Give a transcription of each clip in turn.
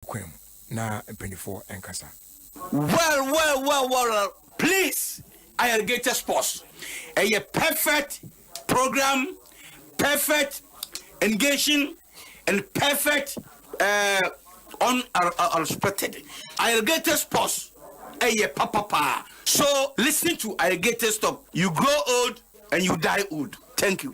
kwem na 24 enkasa. Well, please, Alligator Sports. A perfect program, perfect engaging, and perfect unexpected. Alligator Sports. Papa. So listen to Alligator Stop. You grow old and you die old. Thank you.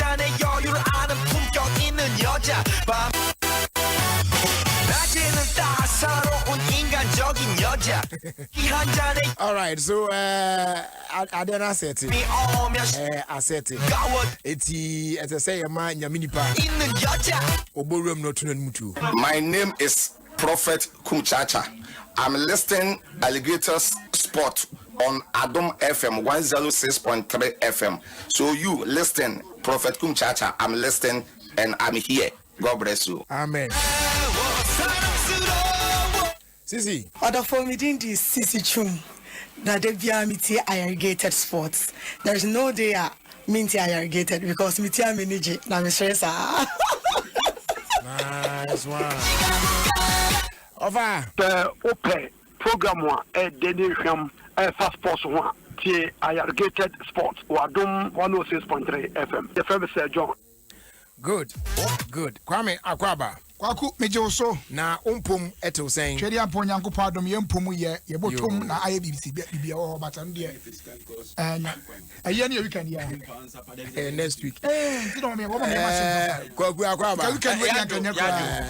All right, so I don't asset it. Asset it. It's say man Yaminipa. Oborum no tunu mutu. My name is Prophet Kumchacha. I'm listing Alligators Sport on Adom FM 106.3 FM. So you listen, Prophet Kumchacha. I'm listening and I'm here. God bless you. Amen. Sisi. Other for me in this Sisi Chum. That they be Alligated Sports. There is no day minty Alligated because me tia manage na me stress. Nice one. Over. Open program one Denny Ham Fast Sports one T Alligated Sports or Adom 106.3 FM. The famous John. Good. Kwame Akwaba. Kwaku mejoso na umpum eto saying. Chedi ampo nyanko padom yempum ye botum na aye BBC bibia o batam de. Aye na weekend ya. Next week. You know me, what me machine. Kwaku Akwaba. Weekend we yanka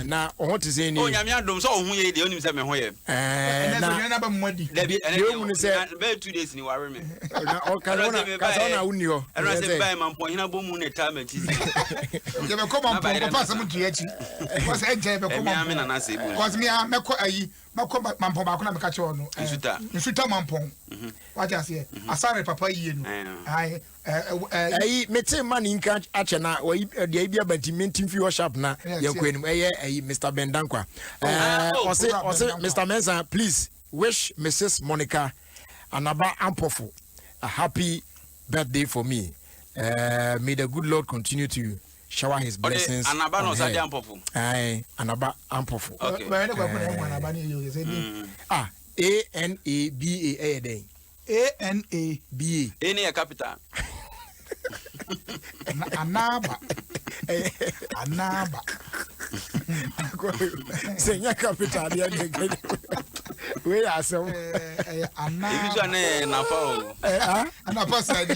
na o to say ni. Oh nyame adom so ohun ye de onim se me ho ye. Na ba mmodi. You mun say be 2 days ni ware me. Na o kan na uni ho. Eno se buy man po hina bomu ne time tizi. Je be come on pass am tuachi. Because enje be come on. Because me meko ayi meko mampon ba ko na me ka che ono. Nsuta mampon. What you say? Asare papa yi no. Ayi mete man nka ache na de bia bantimenti fi worship na yakwenim ayi Mr. Bendankwa. Ose Mr. Mensa, please wish Mrs. Monica Anaba Ampofu a happy birthday for me. May the good Lord continue to shower his blessings. Anaba no Sadi Ampofu. Aye, Anaba Ampofu. Okay. ANABA day. ANABA. Any capital. Anaba. Senya capital ya we are some Anaba Nafao. Anaba Sadi.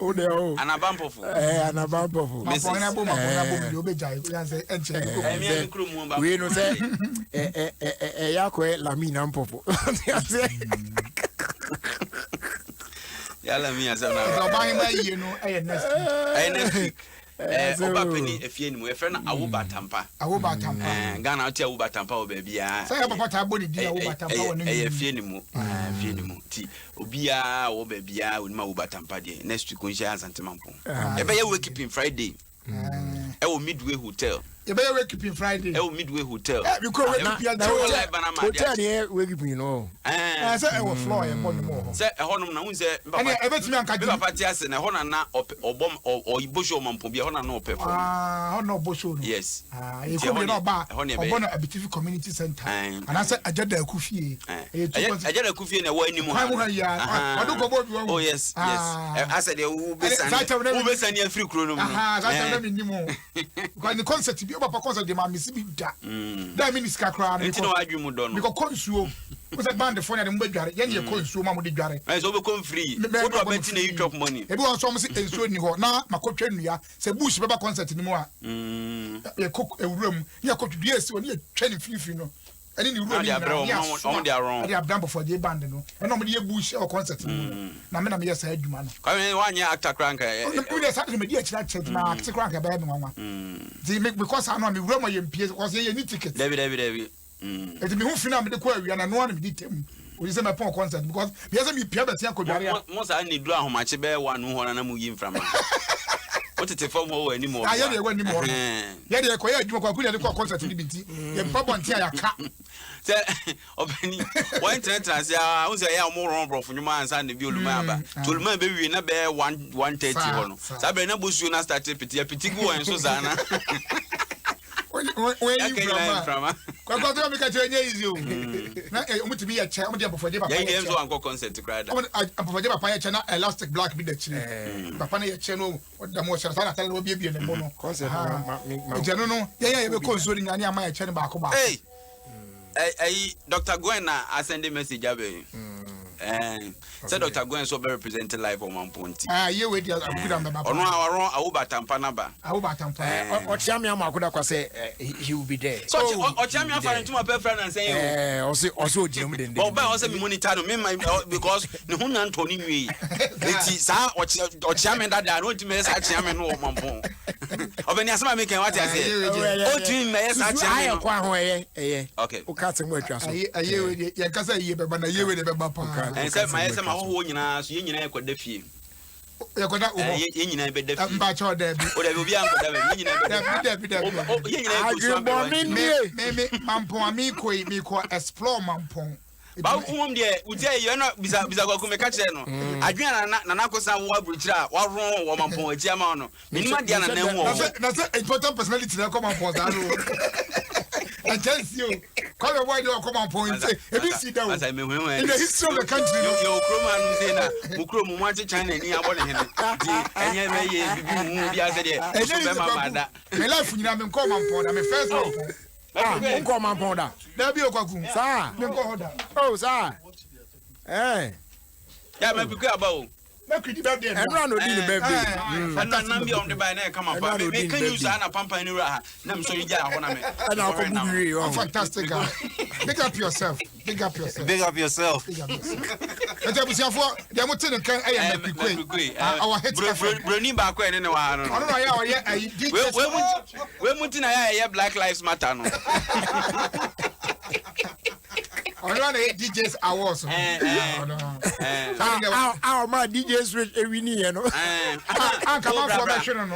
Anabampofu. Anabampofu. We no say yakwe lamina mpofu. Ya lamina sa na. Next week. Oba penny efie ni mo e friend Awuba Tampa. Ghana oti Awuba Tampa o baby a. Say papa ta body di Awuba Tampa woni. Efie ni mo. Ti obia wo baby a woni Awuba Tampa de. Next week on share Asante Mampo. E be ye wake up Friday. E wo Midway Hotel. You better wake up in Friday. Oh, Midway Hotel. You could wake up in hotel here. Wake up, you know. I said I was floor and one more. Say a honor now. Say, everything I can party as a honor now or bomb or busho man be honor no pepper. No busho. Yes. You could be not bad. A beautiful community center. And I said, I did a coffee. I did a coffee in a way anymore. I don't go about. Oh, yes. I said, you will send you free chrono. I don't anymore. Because the concert papa concert de ma misi bi da da minister kra na no adwumu do no because konsuo was a band phone and mbadware ye ne konsuo ma mo de dware so be come free so do abeti na you drop money e bi won so mo se ensuo ni ho na makotwa nnua se bush beba concert ni mo a ye kok ewuram ye akotwa esi oni ye twa ni fifi no ani ni wuro ni na on they are wrong they have done before the band no and no mo de bush or concert ni na me na me yes adwuma no kwa me wan ye actor crank we dey start me dey chira chira na actor crank be me nwanwa they make because I know me wuro mo ye mpie because ye ni ticket David eti me hu fina me de kwa awia na no na me di tem we say my pon concert because me say me pia be sia kodware mo sa ni duru ahomache be wa no ho na mu yi mframa what it from ho ani mo ya de wani mo ya de ko ya adwuma kwa kuli de kwa concert ni binti ye pabo ntia ya ka say obani one trans ya unse ya mo ron bro funuma ansa na bi oluma aba oluma be wi na be 130 ho no sa be na bosu na start piti gu en so za na Where you from? Because I'm going to easy. Now, I'm to be a chair. I'm going to be a concert to cry. I'm going to buy a channel elastic black with the chin. Papa, channel, what the most I will be in the mono. General, yeah, we're consoling any of my channel back. Hey, Dr. Gwen, I send a message. Said Dr. Gwen so represented live on 1 point. You wait, I'm good on the map. On our Uba Tampanaba. Uba Tampa. Or Chamia Makuda say he will be there. So, or Chamia found to my friend and say, also, Jim didn't. But I also monitor because the Hunan Tony me. Or Chairman that I don't miss a chairman or Mampon. Of any asma making what I say. Oh, Jim, yes, I okay. Who cuts him with us? A year with you, but a year with the Papa. And said my SM whole union could defeat. You could not batch or there. Whatever be Mampon, me explore Mampon. But whom dear, would say you're not Bizago Kumekacheno. Adriana Nanakosa Wabridra, Wabron, Woman, Giamano. Minima Diana, that's an important personality that come up for that. I tell you, call a wide come on point. If you see that, as I mean, in the history of the country, your Chroma, Mukro, Muachi China, and my life, you know, come on point. I'm a first one. Come on point. There'll be a cocoon, sir. Oh, sir. Eh, yeah, my about. Everyone will be the baby. And then I'm beyond the by now. Come on, baby. Can you sign a pampa in your hand? I'm sorry, and I'll be fantastic. Big up yourself. Big up yourself. Big up yourself. And there was your for the Mutin and I am our head. Bruni back when anyone. I don't know. We're Mutin, I Black Lives Matter. I don't know DJs awards. Our my DJs with every year, no. I come out for national.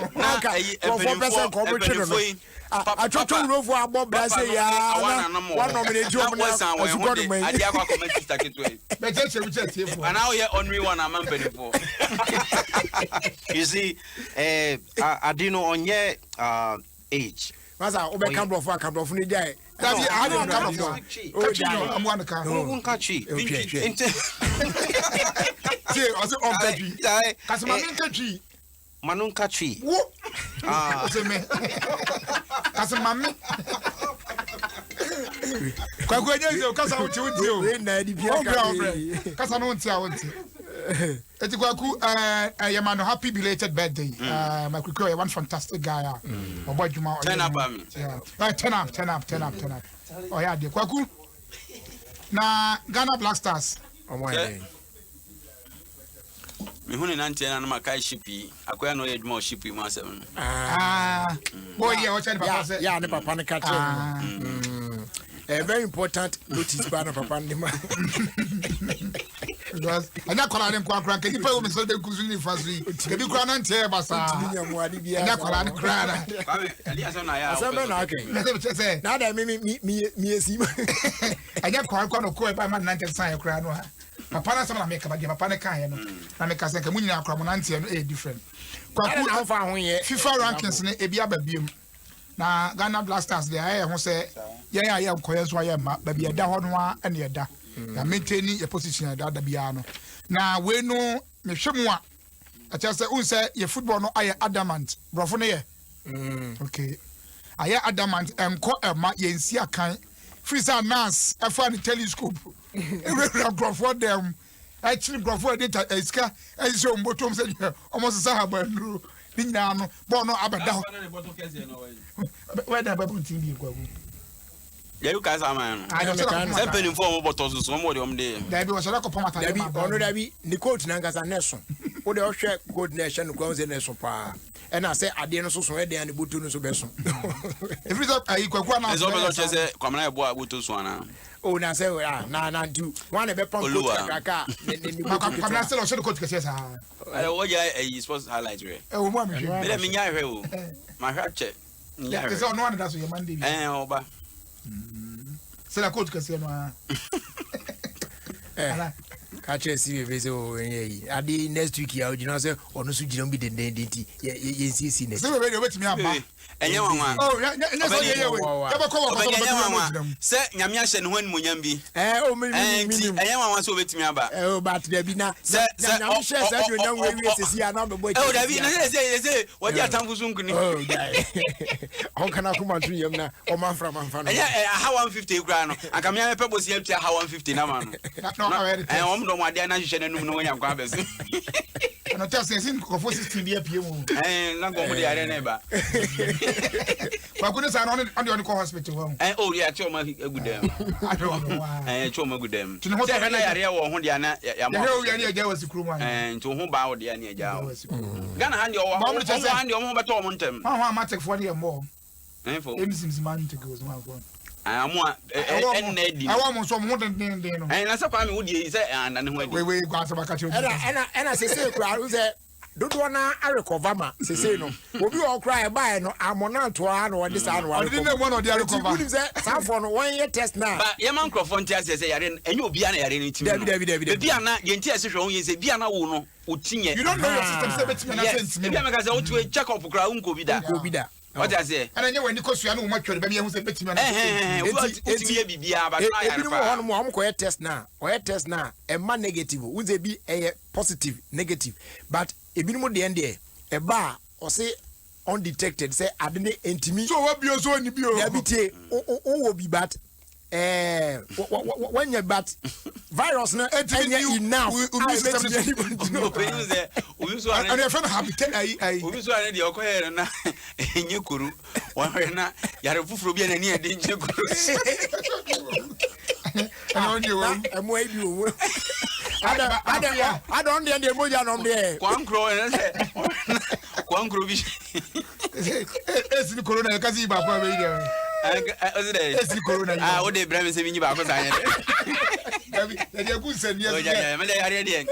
For corporate. I told you Rovo about Brazil. One nominate job. And now you're only one I'm for. You see, I didn't know on your age. Masa obe kambo for kambo funi dai. Dabi I don't come for. Oh, I'm one ka. Who catchy? See, also on country. Cause my country. Manun catchy. Wo. Say me. Cause mami. Kwa kwenye hizo kasa uti. We na di bia ka. Kasa no uti awonti. Eti kwaku Yamano, happy belated birthday. My quick one fantastic guy. Obo Juma. Turn up on me. Yeah. Turn up. Oh yeah, de kwaku. Na Ghana Black Stars. Oh my. Me huni nanti na makai shipi. Akoya no eduma shipi ma 7. Boy yeah, what tell papa say? Yeah, ne papa ne catch. A very important notice by papa ndima. Because and that color them kwa can you pay me so they kuzuni fasui. Ke bi kwa na ntie basa. Na color na kra. Elias na ya. Asamba na okay. Say na da me esi. Anya kwa no ko e ba man na ntie san kra no ha. Papa na sama na make ba dia papa ne kan ye no. Na make say ke munyi na akra mo na ntie no e different. Kwa ku na fa ho ye. FIFA rankings ne e bia ba biem. Na Ghana Black Stars dey aye ho say ye nkoye so aye ma ba bia da ho no a na ye da. Na maintain your position at the piano. Now we know me shemwa. I just say unse your football no aye adamant. Brofo ne okay. Aye adamant enko ema ye nsi akan. Freezer mass efa the telescope. Brofo dem. Actually brofo dey iska e so mbotom say almost say habandru. Ni nyina no ball no abeda. Where the babu team be kwa. Yeah, you guys are man. I don't know. Penny for bottles, some more of them there. There was a lot of pomata. There be, or there be, the coach Nangas and Nelson. Or the Osher Good Nation goes in Nelson Pa. And I say, I didn't so ready and the Butunus of Besson. If it's up, I could go on as well as I come and I bought Butuswana. Oh, now say, now do one of a pump. I'm still on the coach. I know what you supposed to highlight. Oh, let me hear my heart check. There's no one that's your Monday. C'est la côte que c'est moi. catch a serious adi next week ya ojina say onu su jira bi denden denti ye see next so we dey wait me aba enye wanwa oh ya so ye we ya ba ko say nyame ahye ne ho animonyam bi o me enye wanwa so betimi aba but there be na nyame share say you nyam we sesi ana be boy oh David na say wodi atamfu so nkuni oh guy on kana kuma tun yam na o man fra man fa no enye ha 150 kura no aka me pe bosi atua ha 150 na ma no om do mo ade na hye na num no wanya kwa besi no tell say sin ko fo 16 dia pie mu na go mo de are na ba kwa kunu sa no on the hospital wa oh yeah choma agudem choma agudem say na yare wo ho de na ya mo ya ne ya wasi kuru mu nti ho ba wo de na ya Gana handi o handi o mo beto mo ntem ha matek fo de mo enfo emsim man to go so afọ amu enne di awu mo so mo den no na se kwa me wo die se anane ho adi we gwa se baka che ena se kura uze dodo na recover ma se no obi o kura e ba no amona to ha no de sa no wa recover no no de recover you say sa for no one year test na ba ye man microphone ti ase se yare enye obi ana yare ni timi David bi ana ye nti ase hwe ho ye se bi ana wo no otinye you don't know your system say betimi na sense me bi ameka se otu check up kura unko bi da what I say ana nye wani kosua no ma twere ba mi hu se betimi na otimi ye bibia ba na yare pa ebi no mo ko test na e ma negative uze bi e positive negative but ebi no de ende e ba o say undetected say adene entimi so wa bio so ni bio ya bitie o wo bi but when you but virus na enya enough we so and if na habitat ai we so ane de okohere na enye kuru wa na yare fufuro bi na ni ade enye kuru ana onye wo emu ai bi wo ada on de moja no de kwankro na se kwankro bi esi corona e kasi ba pa be ide esi corona o de brame se binyi ba ko sanye de de ku se ni ya me de yare de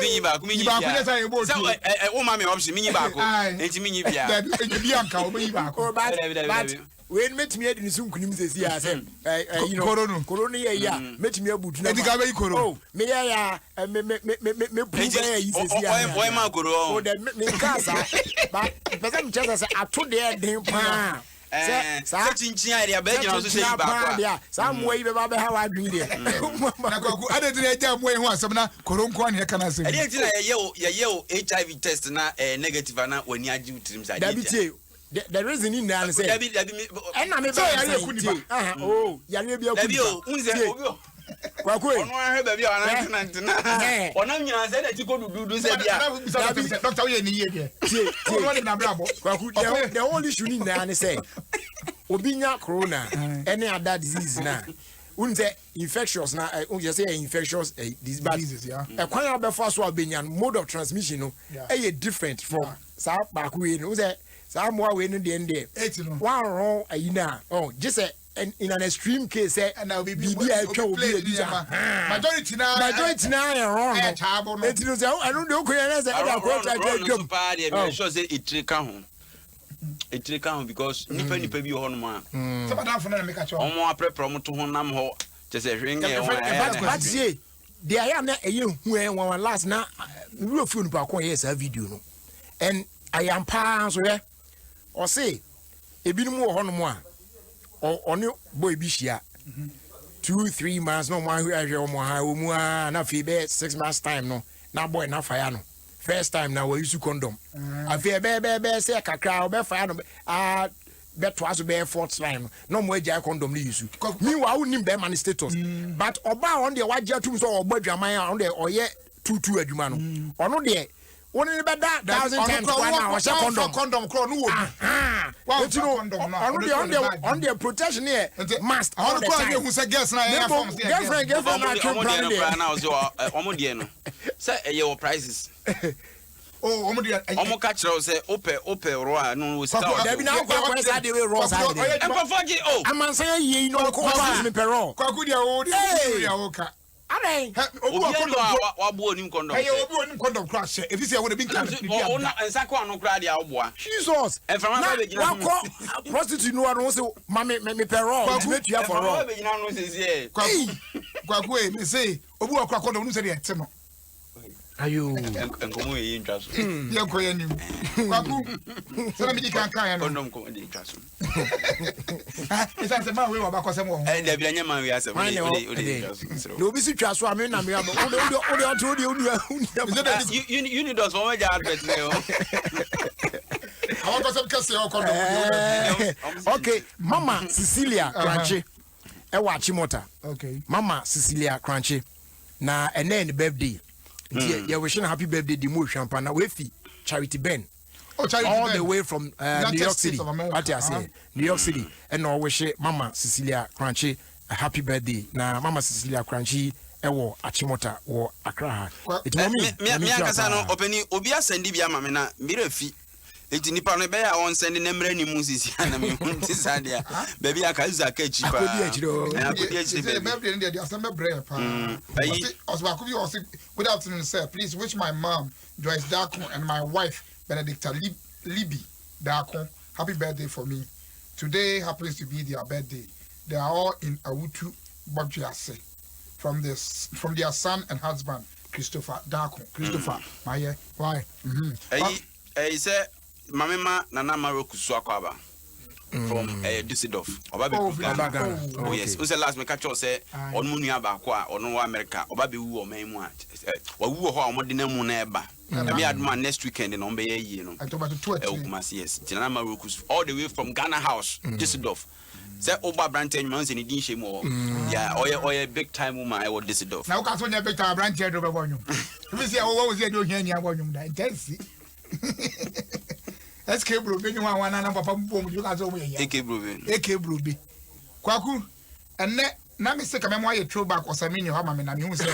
minyi ba ku minyi ba ku de sa e bo tu o ma me option minyi ba ko enti minyi bia bi anka o minyi ba ko but when metimi edi nisun kunim sesi ya say you know corona ye ya metimi abutu na edika be corona oh me ya me prove ya yi sesi ya o ma koro o de me kasa but person just say ato de den pa sa chinchin area be gina so say ba kwa sa mo yi be ba be ha wa dwi de na kwaku ade de eja mo yi ho asem na koronko an ye kana asem ade ti na ye o HIV test na negative na wani agi utrim sa ade the reason in there say and me yare kuniba oh yare bia kuniba o unze obi o kwaku onu ahwe ba bia ona ntina ona nyina say na ti ko dudu say bia doctor we ni ye de onu wani na brabo kwaku the only issue in there say obinya corona any other disease na unze infectious na you say infectious diseases yeah kwan abefa so obinya mode of transmission no e different from sa baku we no say Samoa we no de ende one wrong ayina oh just in an extreme case and now be atwa obi adija majority na wrong it no say I don't know ko say e da ko try to pa de me sure say it ka ho because nipa bi ho no ma so bad for na make a cho omo aprepro mo to ho nam ho just hwenge ho but see they are na eye hu e one last na we ofio nipa ko yes a video no and I am pa so ye o say ebinim wo honom a oni boy bi hia 2-3 months no man hwe o mo ha o mu a na fe be 6 months time no na boy na fire no first time na we use condom afi be say kakra o be fire no beto aso be 4th time no mo agya condom ni use mi wa unim be man status but oba on de wagya tum so obo adwaman a on de oye tutu adwuma no ono de one in the 1,000 times condom crow no on the protection here must all the time who say girls na girlfriend na so omo de no say your prices oh omo de omo ka kire say ope ro a no we start there be na kwa say dey ro side enkofogi oh amansan ye no ko pass me pero kwaku de o de o ka Amen. Obi wabu onim condom. Hey, obi onim condom crash. If you say we be can. Oh, na ensako anu kra dia oboa. Jesus. E fama ba be gina. Prostitute no anu say me pero. Me tua for all. Be gina no say Kwakwe me say obu akwakọ no say dey ete no. Ayo. Enkomo yi ntwa so. Ye ko ye nim. Kwaku. So na me di kan ya no. Kondom ko dey ntwa so. Isa se ma we wa ba ko se mo. Da bi anya man we asem. O dey ntwa so. No bi si twa so ame na me abo. O dey You need us for my advert now. I want to say kondom. Okay, Mama Cecilia Crunchy. Ewa Chimota. Okay. Mama Cecilia Crunchy. Na ene birthday. Yeah, we should happy birthday the more champagne. We fi Charity Ben. Oh, Charity all Ben. The way from New York City. What I say? New York City. And now we wish Mama Cecilia Crunchy a happy birthday. Na Mama Cecilia Crunchy ewo Achimota or Accra. It me akasa no openi obi asendi bia mame na mire fi. Eti nipa no be ya won send na mra ni mu sisi na me hunti sadia. Baby akaza ka chipa. Akodi achiro. Akodi achiro. The birthday dey assemble bread pa. Osbakubi also good afternoon sir. Please wish my mom Joyce Darko and my wife Benedicta Libby Darko happy birthday for me. Today happens to be their birthday. They are all in Awutu Bogjiase from their son and husband Christopher Darko. Christopher, my why? He said Mamema Nana Maroku Swakwaba from Düsseldorf. Oh yes. Who's the last me catch us say on Munia Bakwa or no America or Baby Woo or Maymount. Or woo or Modena Muneba. I had man next weekend in Ombe, you know. I talk about the 20. Yes. Nana Maroku all the way from Ghana House, Düsseldorf. Say Oba Branten months in the shame more. Yeah, or a big time woman I would Düsseldorf. Now can't win a big time branch over volume. We see what was there doing here in volume that intensity. SK bro be nwa wana na papa mbom you ka so mo ya AK bro be Kwaku enne na me se ka me mo aye throw back Osamini ho ma me na me hu se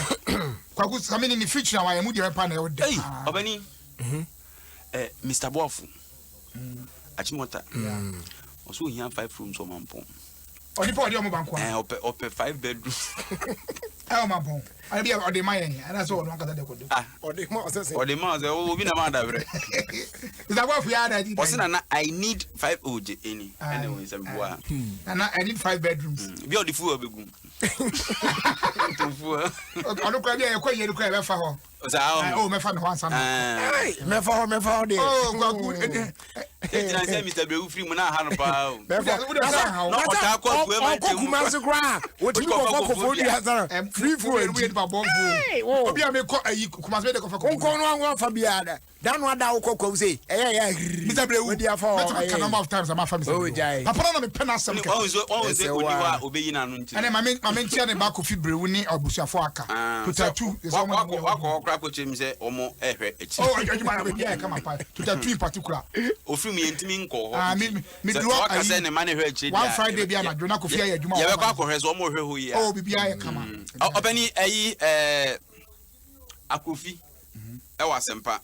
Kwaku Samini ni feature na wa mu de pa na e wode obani Mr Boafu Achimota oso hia 5 rooms o mampon oni pa odi o mo banko ope 5 bedrooms mampon I be odi my and that's all one kata de kodo odi ma say obi na ma da bre is that what we are that na I need 5 OJ any anyway some boy and I need 5 bedrooms be odi fu obegum to fu onu kwa bia yakwa yeri kwa be fa ho me fa me ho ansa me fa ho de Ejina say Mr. Brewu free mu na ha no pa me fa no ota kwa ku e ma temu kuma se kra woti ko fo di hazara free food obi a me ko ayi kuma se de ko fa ko no anwa fa bia da dan wa da wo ko say Mr. Brewu di afa o number of times am afa Mr. Brewu papa na me pen asem ka o say oni wa obeyi na no nti ene ma me ntia ne ba ko fi Brewu ni abusuafo aka to tattoo is all wa ko ko chem say omo ehwe echi adwuma na bia kama pa to tattoo in particular ofiri mi entimi nko ho me do aka say ne ma ne hwe echi one Friday bia na dwona ko fi ya adwuma ye be kwa ko hwe so omo hwe ho yi bibia ye kama obani ayi akofi e wa sempa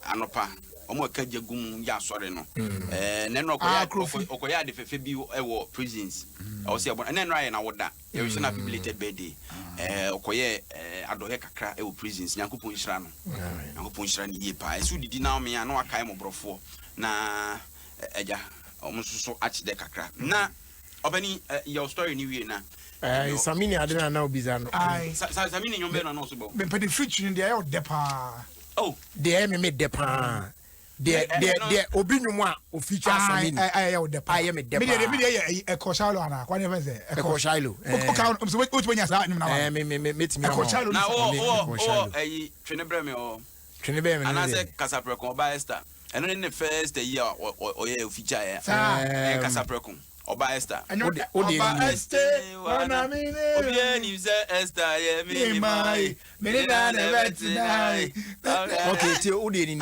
anopa omo ka jagum ya sore no ne no okoya de fefe bi e wo prisons o se abon ne no aye na woda e wi na belated birthday okoye adohe kakra e wo prisons nyankopon hira no nyankopon hira ni ye pa e su didi na o me na wakai mo brofo na eja omo so achi de kakra na obani your story ni wie na Samini adena na obiza no Samini nyombe na no so bo me pede feature in there depa oh they me depa de obinwum a o feature Samini ayo depa aye me depa me dey e ko shalo ana kwa never say e ko shalo o ka so what when you say na me timi e ko shalo na ayi twene me ana say kasaprekon oba Esther eno ne first year o ye feature ya kasaprekon Oba Esther. Oba Esther. Wana mine. Obi ni ze Esther ye mi mai. Me na never tonight. Okay, ti o de ni.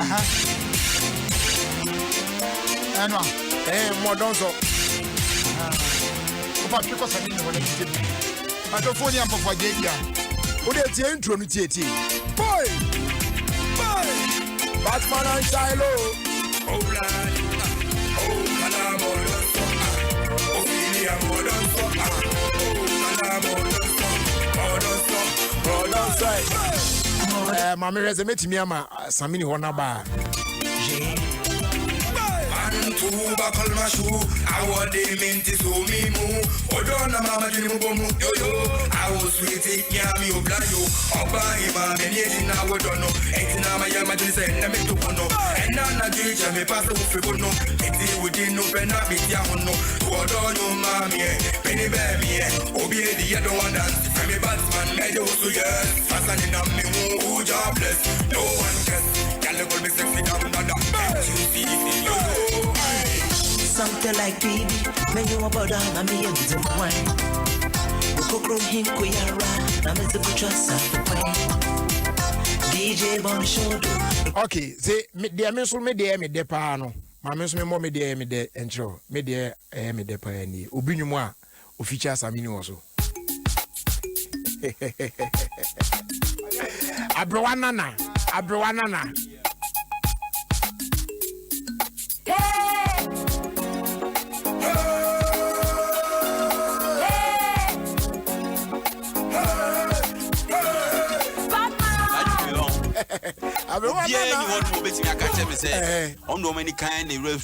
Anwa. Mo don so. Opa piko sa ni wona ti. Atofoni am papa je bia. O de ti intro no ti eti. Boy. Batman and Shiloh. Oh blind. Oh kalamo. Mami reze metimi ama Samini hona ba Antu bakal mashu awade minti so mimu odon na mama jini mubomu yo yo. I was sweetie, yeah me oblayo. Oba ima me ni na wodono. Enti na ma ya ma jini say na me to bono. And na jini me pass ufi bono. Enti wudi no pena me ya hono. Wodo no mami penny baby obi edi I don't want dance. Me Batman me do so yes. Fasan in me who jobless. No one cares. Y'all call me sexy down da. Yo. Something like baby, me you about down and me and the wine. Go chrome him kuyara, na me the trust of DJ on the shoulder. Okay, say me dey me so me dey pa no. Ma me so me mo me dey entro. Me dey me dey pa ni. Obi nwum a o feature Samini also. Abrowa nana.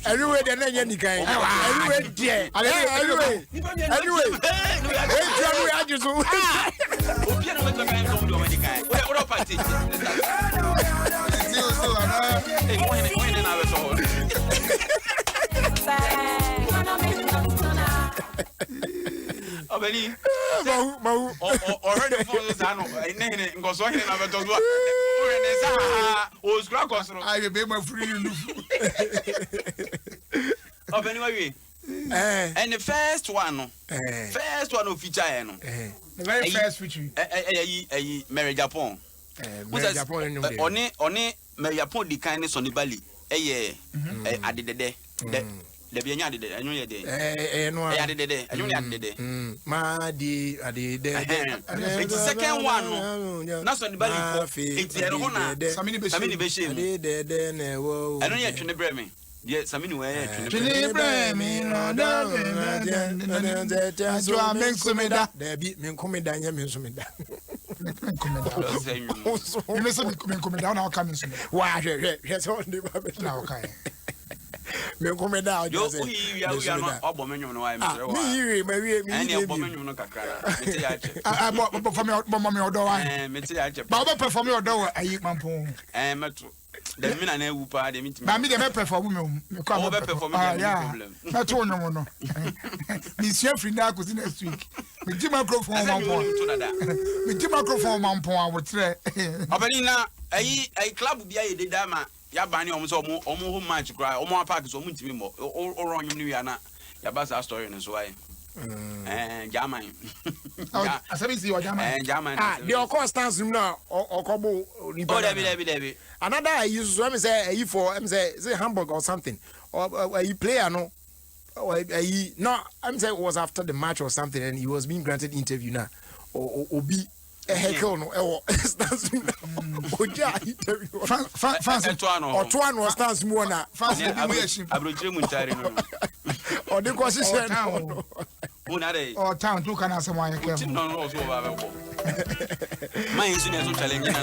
Anyway, the name any kind. Anyway, dear. Anyway. I just already for the Zano, and go so in I will be my free. Of anyway, and the first one of feature, the very first feature, Mary Japan. Only Mary Japan, the kindness on the Bali, I did the day. The Bianya did it, I knew you did. I did it, I knew you did. Madi, I did it. It's the second one. Not on the Bali. It's the Rona. Samini Beshim. I don't yet to the Bremen. Yes, I mean, where to the Bremen. So I make some of that. There be me coming down, you mean some of that. You may say me coming down, I'll come in. Why, yes, all the now, okay. Me come down. You are not abominable. No, I'm me, any abominable. I bought from your mommy or door. Baba perform your door. I eat my phone. And the men I who party meet me. Mammy, the perform. Yeah, that's all. No. Monsieur Frida was in next week. With Jim microphone, with Jim microphone, I would say. Openina, a club be a dama. Yabani almost match cry, almost pack so much more or on you yana. Yabasa story in his way. And Yaman. I said, see what Yaman. The of course stands now or Kobo. Another I use to say for say Hamburg or something. Or you play no. No, I'm saying it was after the match or something, and he was being granted interview now. Or be. A heckle no, stands interview. Or was stands more now. Fancy Abrujim or the question or town to can answer my account. My engineers will challenge and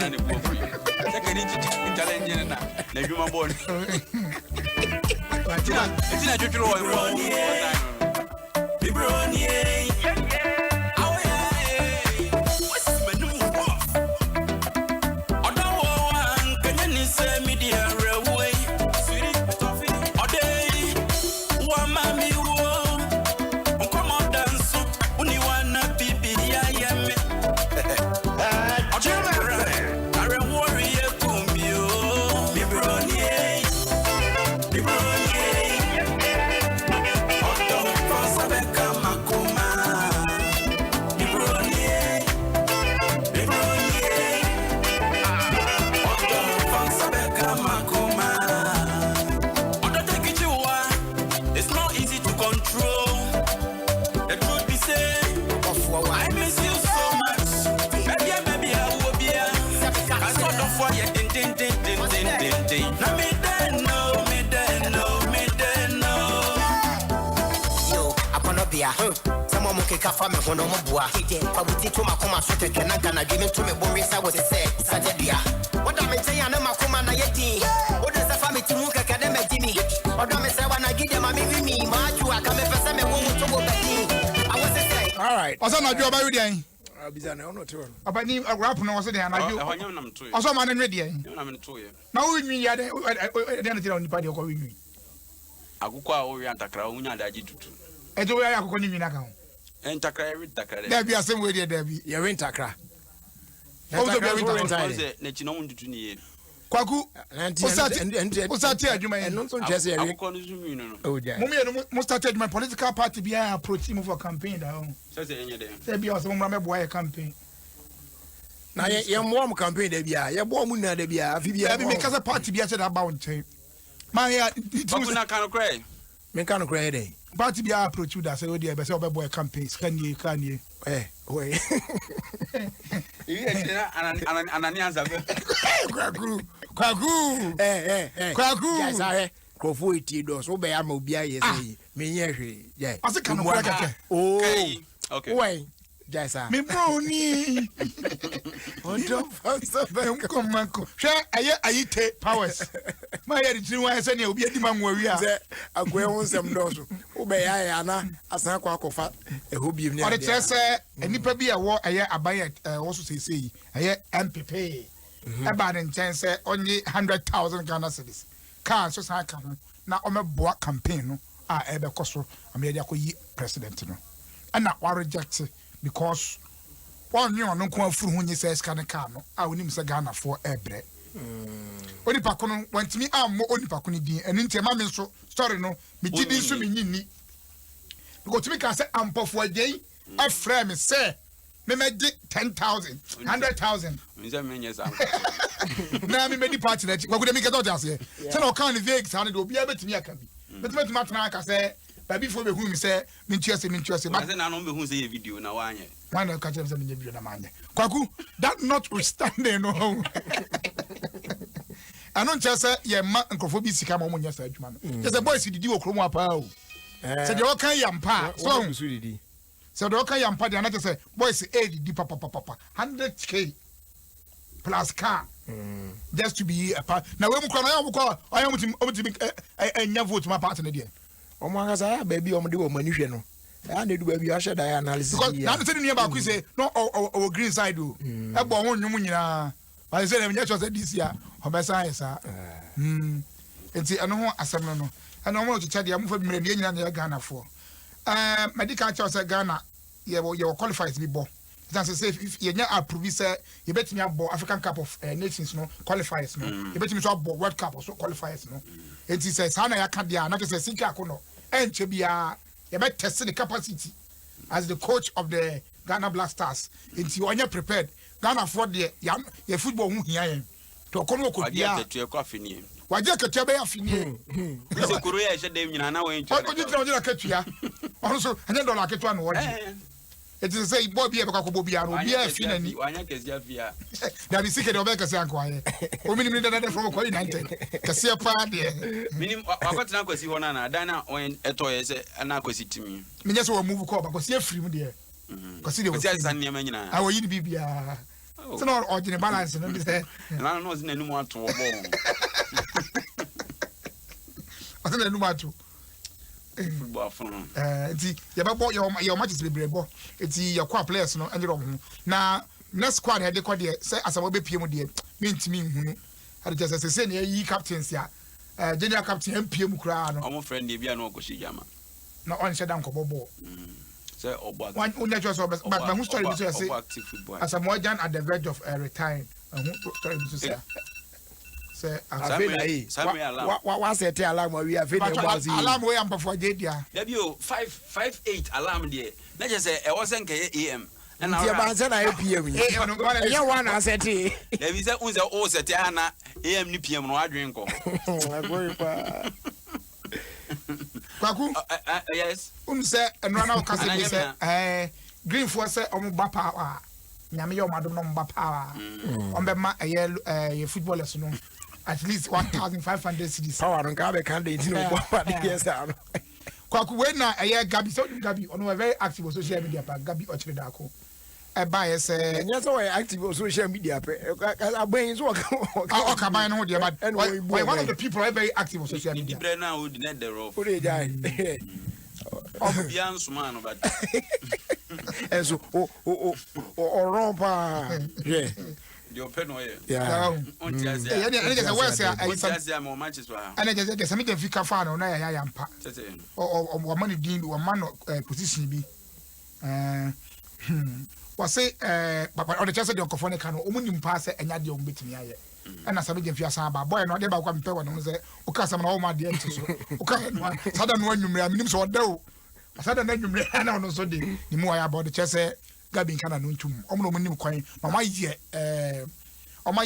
challenging the human body. Someone can come from no more. I would teach my coma so to can I give it to me. Boris, I was said, Sadia. What am I saying? I'm a command. What does the family to look academic Jimmy? What am I saying when I give them a me? My two, I come and pass me one to go back. I was say, All right. Also, na do about you. Bizana ono to. About ni rap no was there na do. Also man ready. Na we nwi ya de na tira oni pa de ko we nwi. Akukọ a wo wi antakra wo nya daji tutu. E to we ya akukọ ni nwi na ka ho. Entakra every takra. There be asem we there there be. Ye win takra. Also be win takra. Na chino mu tutu ni ye. Kwaku. Usati adwuma ye. No so chese ye. Akukọ no zumi no. Oh ja. Mo started my political party be approach him for campaign da ho. Say enye dem. Say be also mo mra me campaign. Na ye mo am campaign da bia. Ye bo mu na da bia. Afi bia. Be me kasa party bia say da ba won chen. Man ya Bakuna kan kray. Me kan kray dey. Party bia approach you that say o dey be say obe campaign. Can you? Wait. Anani anzabe. Kwaku. Kwaku. Yes, I Krofo iti do so be am obi aye say me nye hwe. Yeah. Ase kan no keke. Oh. Okay. Wait. Yes, sir. Me brownie. Odo fast Manko. Hwe ayite powers. Ma ya di wa say ne obi adi ma nwa wi a. Say akwe won sem do so. Wo be ya ya na asan kwa akofa ehobi ni. O de tese enipa bi e wo aye aban wo so sesei. Aye MPP. Eba den chance only 100,000 Ghana cedis. Kan so san ka ho na o meboa campaign no a ebe koso amedi akoyi president no. Ana wa reject because one you no ko afuru hunye say scan car no a onim say Ghana for ebre. Onipa ko no wantimi ammo onipa ko ni din eni ntema me so story no me gidi so me nyini. Because me can say ampofo agei afra me say me made 10,000 100,000 na me made party na kwa kude me get out there say no kan vex han de obi abetimi aka bi betimi matuna aka say baby for be hu me say me ntuase but say na no be hu say video na wanye why na ka tell say me video na manye kwaku that notwithstanding no anon chese ye ma nkofo bi sika ma omunya sa adwuma no chese boys didi wo kromo apa o se de o kan yampa so so the okay yampa de anate say boys didi papa 100k plus car just to be a part na we mu kwa na we ko omuti enya vote ma part na de omo angasa ya baby omo de wo mani hwe no ya na du baby a share die analysis because na say ni ba ku say no o green side o e bo ho nwum nyina ba say na nya cho say this year o be science enti eno ho asem no ana omo chicha de amufa bi mere ne nyina na Ghana for medical cho say Ghana ye qualifies be bo that say if you nya approve say you bet me abo African Cup of Nations no qualifiers no you bet me so abo World Cup so qualifiers no enti say sana ya ka dia na say sika ko no enche bia you bet test the capacity as the coach of the Ghana Black Stars enti onye prepared Ghana for the ya football hu hia yen to ko no ko bia waje ketua be afini se kuro ya hye dem nyina na wan twa o ketua ono so anya dollar ketua no wodi it is say boy bia be kwakobo bia no bia afini ni wanya kesia bia da bi sike de obeka anko aye o minimum da from ko United kesia pa de minim akotena akwasi ho na dan na on eto ye se na akwasi timi menye so move ko ba ko sie free mu de ko si de ko sia san niam nyina awo yi bi bia so no ordinary balance no be say na no zina nu mu ato bo asana nu mato football fun enti ye ba bo your matches be brebo enti your core players no enye ro ho na next squad he de ko de say asamo be pie mu de me ntimi hunu ade just say na yi captains ya general captain MPM mu kra no omo friend de bia no ko shi jama na on she dan ko bobo say obwa one only just but my who story be say asamo jan at the verge of retiring who story be say wa set alarm we have alarm we am before dia o 558 alarm there na just say e was nke am and na ba say na pm e one na set e be say unze o set na am ni pm no adwen ko kwaku yes say enra na o ka say green for say omo ba power nyame yo madom no mba power ombe ma ye footballers no at least 1,500 cedis. Power on Gabi candidate no yes. Kwaku we na Gabi so Gabi on a very active on social media pa Gabi Ochredako. E ba yes yes so active on social media pa aben so o ka ban no de ba one of the people very active on social media. Di na o di net the rough. O dey die. Obian suma no but so o rompa yeah you open no yeah and just me dey fika fa no na ya mpa o money din o man position bi was say papa o the chance dey okofo ne ka no o munim pa se enya de o betimi aye and as I begin to say, boy, no, they about come pay one on the Ocasam all my dear. Okay, Southern one you may mean so do. I said, and then you may know so the more about the chess, Gabin can anoint to Omno coin, my year, my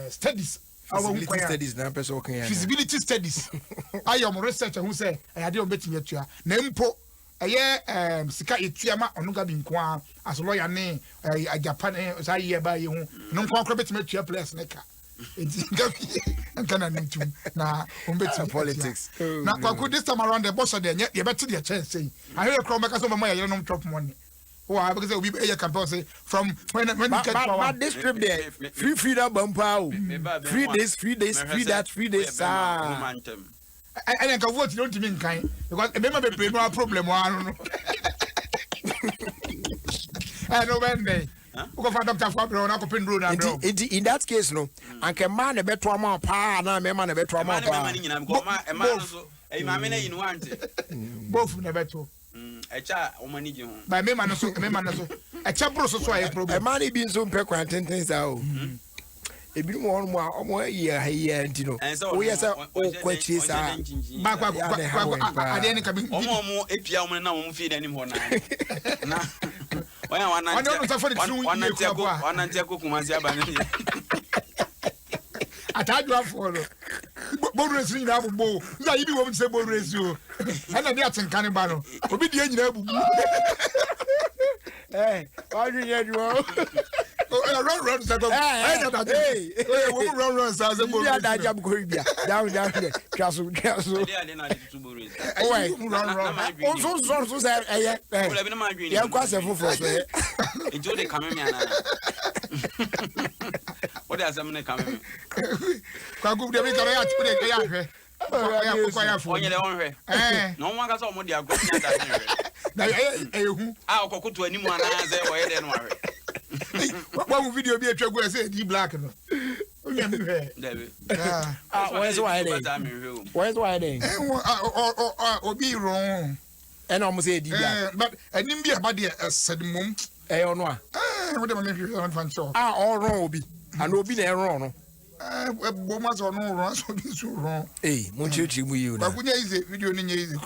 studies. Feasibility studies, now, feasibility studies. I am a researcher who say, I don't bet me at you. Nempo. Sika etuama onuga binkwa as lawyer ne Japan say here by you no kwa bet me tua place neka kana nitum na umbeti politics na kwa this time around the boss of the you better the chance say I hear from make some my you no chop money oh because we be a campaign say from when you get power but this trip there free that bumper 3 days free days I can vote don't mean kind because remember the no problem one I know when they go for Dr. Fabro na ko pin bro na bro in that case no anke man na beto am pa na me man na beto am pa both na beto echa o mani je ho ba me man so echa bro so ay problem man bi nso mpe kwantenten sa o ebi mo on mo omo ye ntino o ye sa o kwachi sa ba kwa ade ne ka bi omo epia omo na omo fi danim ho na wana wanantia kukumanzi abane ataju aforo boresi nyina abubo za yibi wo mse boresi o ana dia tenkane ba no obi die nyina abubu waju yeduo run set up run say boresi ya da jam ko bia down there kaso run so say ya kwa se fofo so enjoy the camera na what does am na camera kwa go de kare ya tip ya hwe ya fo onye le onhwe no nwa ka so mo de agro na ehu okokoto animu ana ze wo ye de no ahwe one video be atwa go say di black no onye me hwe David where's why then obi wrong and almost say di black but enim bi aba de said mum ono a what dem me on fan show all wrong obi and obi na wrong no boma so no wrong so bi so wrong mo chichi mu yi o na bakunya ize video ni nya ize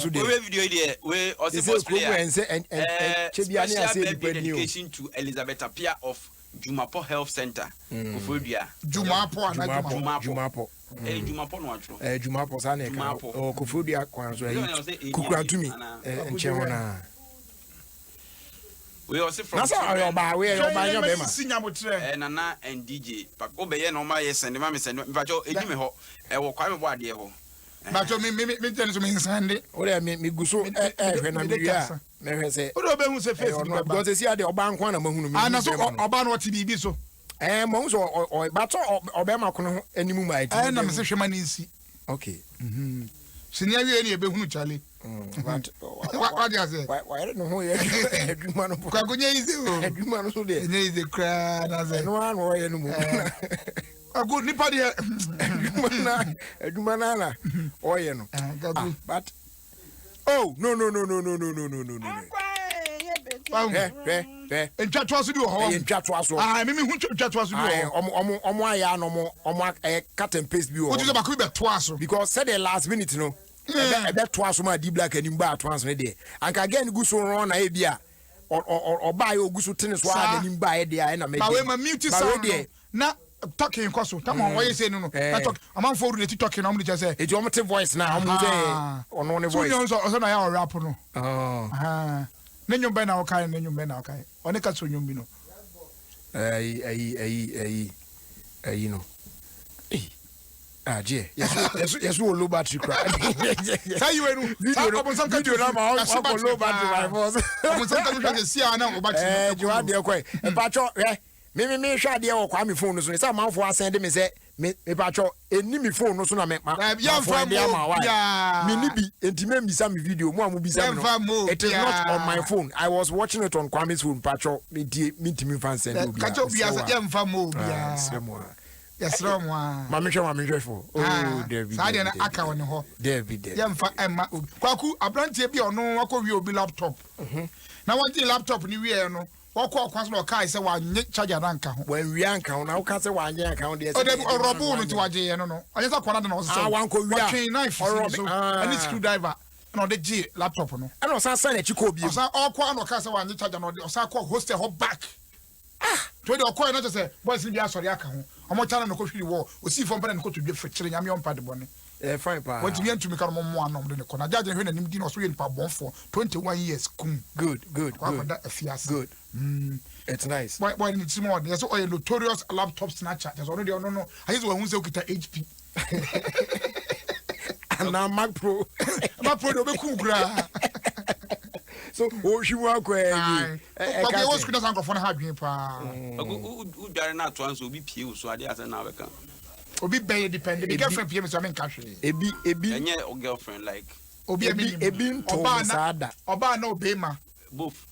so de we video there we also player and chebia na say dedication to Elizabeth Apia of Jumapo Health Center Ofodua Jumapo Jumapo no atro Jumapo sa na ka o Ofodua Kwanso ayi kukurantumi enche wona we also from Nasa ayoba we yo be ma Nana and DJ Pako be ye no ma ye send ma me send mfacho edime ho wo kwa me bo ade ho bacho me tell so me send o le me guso hwe na bia me hwe se o do be hu se Facebook ba because see ade oba nkwa na mahunu me ana so oba no ti bibi so mo so bacho oba ma kono animu ma ati na me se hwe ma ni nsi okay sinia wie ni e be hunu chale but what you say why don't know ye adwuma no kwa gonya ize o adwuma no so de nya ize kra na ze no an wo ye no mu ago ni pa de adwuma na o ye no but oh no Ntwatwa so di ho ntwatwa so me hu ntwatwa so di ho omo aya no omo cut and paste bi ho o ti so ba ko be toa so because said the last minute no ebe toa so ma di black anim ba toa so ne de anka again gu so ron na e bia oba ya ogu so tene so a anim ba e de a na me ba we ma mute sound na talking koso tama wo ye say no na talk am for the talking am dey say e jo mo te voice na am dey ono ne voice so na ya rap no nenyo be na okai one ka so nyum bi no no je yes wo low battery cry say you enu video na ma o low battery rifles am some ka so see ana o battery jo ade ko e pa cho me hwa ade wo kwa me phone so say manfo asend me say me pacho eni mi phone no so na me ma ya fa mo ya me ni bi entime mi sa me video mo amu bi sa no it is not on my phone. I was watching it on Kwame's phone pacho me die me timi fan send obi kacho bi ya ya fa mo ya yes ro mo mama hwe for oh David sa de na aka woni ho David ya fa emma kwaku abrantie bi ono akọwi obi laptop na won ti laptop ni wi e no wọ́kọ̀ ọ̀kan sọ̀rọ̀ káà ṣe wà nye charger náà nka ho. wọ́n wíyá nka ho na wọ́n ká sẹ́ wà nye nka ho deɛ. ọ̀dẹ ọ̀rọ̀bù ni ti wà jẹ yẹn no ọ̀yẹ́ sẹ́ kọ́nà dẹ̀ na ọ̀sẹ̀ wọ́n kò wíyá wọ́n twin knife so ẹni screwdriver ẹna ọ̀dẹ gye laptop no. ẹna ọ̀sán sẹ́ni ẹ̀kí kò bí. ọ̀sán ọkọ̀ ẹna ọ̀ka sẹ́ wà nye charger náà ọ̀sán kọ̀ hostel hɔ back. tó de ọkọ̀ yẹn náà kyẹ sẹ boys ni bi asọ̀rọ̀ aka ho ọmọ kyara na kò hwiri wọ òsì fún pẹ́ẹ́nì kò tó dwe fìkyerè nyàmé ọ̀mpa de bọ̀ ni. Fine pa. Wọ́n ti bí ẹ̀ntumi kan mọ́ mọ́ àná ọ̀dẹ nìkan. Nàjà jẹ́ ìhwẹ́ n'anim dín ọ̀sọ́ yẹn nípa bọ̀n for 21 years kum. Good. Good. It's nice. Why ni ti mọ́ ọ̀dẹ yẹ sọ ọ̀yẹ́ notorious laptop snatcher. Yẹ sọ ọ̀nà díẹ̀ ọ̀nà ayé sọ wọ́n sẹ́ okita HP. Na Mac Pro. Mac Pro de o bẹ kum kura. So o ṣi wọn kọ ẹ yìí. Ọkọ ewo sukuu náà sàn ha dùn paa. O jare na to anso obi pie o so ade ase na beka. Obi bẹyẹ depend ebi girlfriend pm so I mean cash. Ebi enye o girlfriend like obi nto sada oba na obema both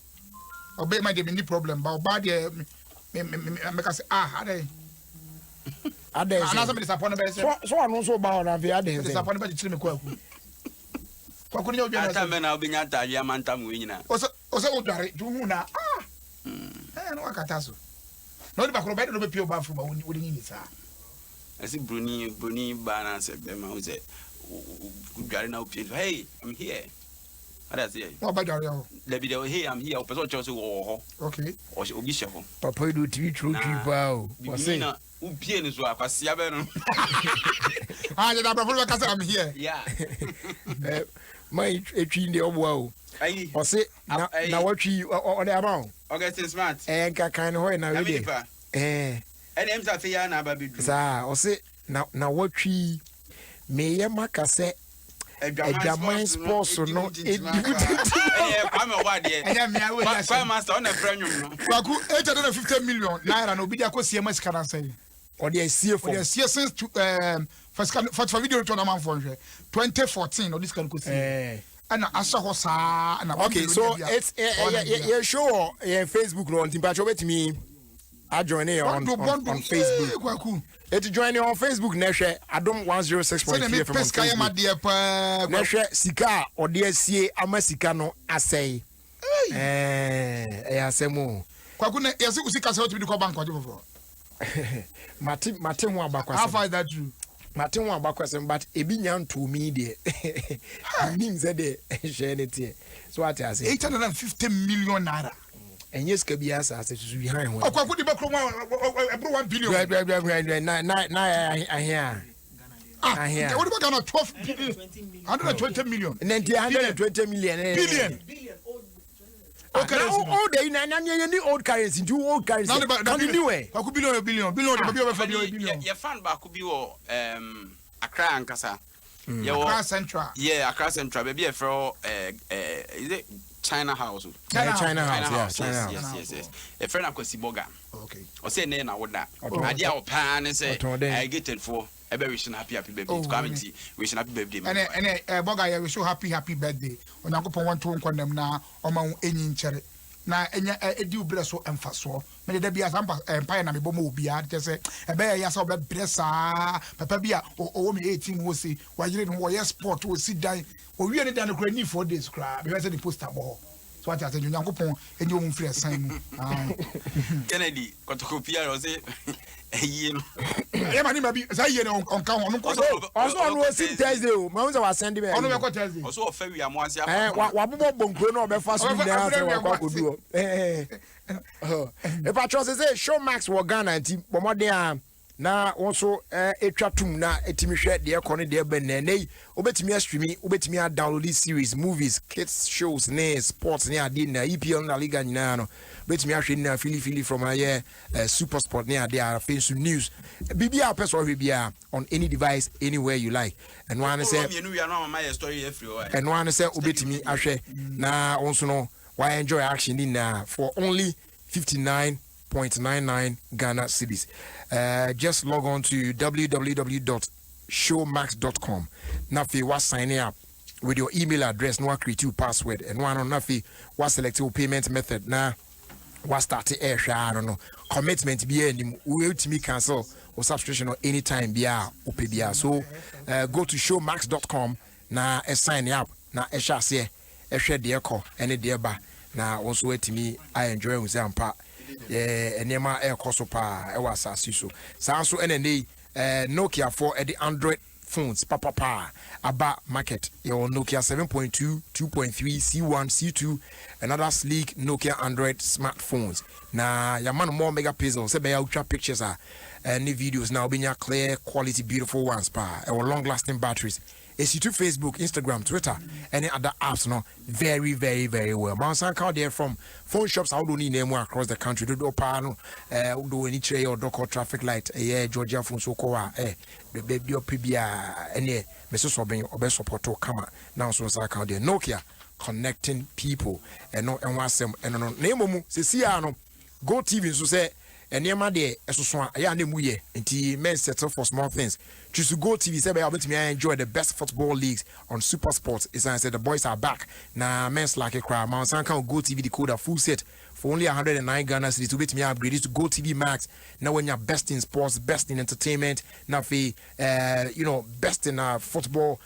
obema dey be problem but oba dey me ka say ade ana so me disappoint be say so anu so ba ona fi ade disappoint be chiri me kwaku ni obi na ata me na obi nya ta ya manta mu nyina o se o dare ju hu na no akata so no di bakoro be no be pio ba fu ba woni ni sa asi bruni bana se be ma uze udware na opie hey I'm here what I say what about you le bi de hey I'm here person cho so wo ho okay o obi shefo papa do tv true pa o say na upie ni so akwase abe no ya da bravo ka say I'm here yeah my etwi ndi obo o o say na watwi o de aba o Augustine Smart nka kan ho na we de and em sa fe ya na ba bedru sa o se na watwi me ye makase Adom sports no kwame wa de kwame master on franyum no kwaku 850 million naira na obi dia ko sie masika na say o de sie for since for video to na man for 2014 o this can ko sie ana asa ho saa na okay so it's you show Facebook no ntimpa cho betimi I join you on Facebook. It's joining on Facebook. Neshe Adom 106.3 FM on Facebook. Neshe Sika or DSC Amasika no asay. Asemo. Kwakuna yesi usika se otibi ko bank kwaje for. Mate ho abakwasem. How far is that true? Mate ho abakwasem but ebi nyan to me de. Nim say de share it. So what I say 850 million naira. And yes, can be as I said, behind one. Oh, could be back from 1 billion. I hear. What about 12 billion? 120 million. And then 120 million. Billion. Okay, all day, any old currency, two old currency. Anyway, I could be a billion. Your fan back could be Accra and Casa. Accra Central. Yeah, Accra Central. Maybe a fro, is it? China House. Yes. A friend of Kosiboga. Okay. Or say, Nana, what that? Idea of pan and say, I get it for a very happy birthday. Community, wish happy birthday. And Boga, I wish you happy birthday. When I go for 1 to condemn now, or my any cherry. Now, and you bless so and fast so. May there be a sample empire and a bomo be at just say, a bear yas of Bressa, Papa Bia, or me 18 will see, while you didn't wear sport will sit down. Or we are done a great need for this crab, because the poster ball. So what I said, you young upon and you won't free a sign. Kennedy, got to copy or say, I on count. Also, I was in Thursday, Mount was sending me. Also, a ferry, I'm once. What Bongo, be fast with what could do. If I trust say, show Max were Ghana and team, but more there. Na also etwatum na etimi hwe de ekone de benne nei obetimi streaming obetimi download this series movies kids shows ne sports ne ade na EPL na liga nyina no obetimi ahwe na fili from here super sport ne ade are face news bibia person hwe bia on any device anywhere you like and one say and one say obetimi ahwe na also no why enjoy action in for only 59 6.99 Ghana cedis. Just log on to www.showmax.com. Nafi was signing up with your email address, no create your password, and one on Nafi was select your payment method. Now was started air I don't know. Commitment be any will to me cancel or subscription or anytime be opebia. So go to showmax.com na sign up na shall say a share dear call any dear ba na also wait to me I enjoy with Zampa. And Nema air cosopa I was as so sounds so any Nokia for the Android phones papa about market your Nokia 7.2 2.3 C1 C2 another sleek Nokia Android smartphones na your man more megapixels say be ultra pictures are any videos now being clear quality beautiful ones or long lasting batteries. SC2 Facebook, Instagram, Twitter, any other apps, no, very, very, very well. Mansan card there from phone shops, I don't need name across the country. Do pano, do any tray or dock or traffic light, Georgia phone so koa, the baby or PBA, any Mrs. Obeng or best support to come now. So I count there. Nokia connecting people and no and was them and no name Ceciano Go TV so say. And near my day, as so I am muye, and men settle for small things. Choose to Go TV, say, I enjoy the best football leagues on Super Sports. As I said, the boys are back. Now, men's like a crowd. Mount Sanka Go TV decoder full set for only 109 Ghana cedis to me upgrade to Go TV Max. Now, when you're best in sports, best in entertainment, now, best in football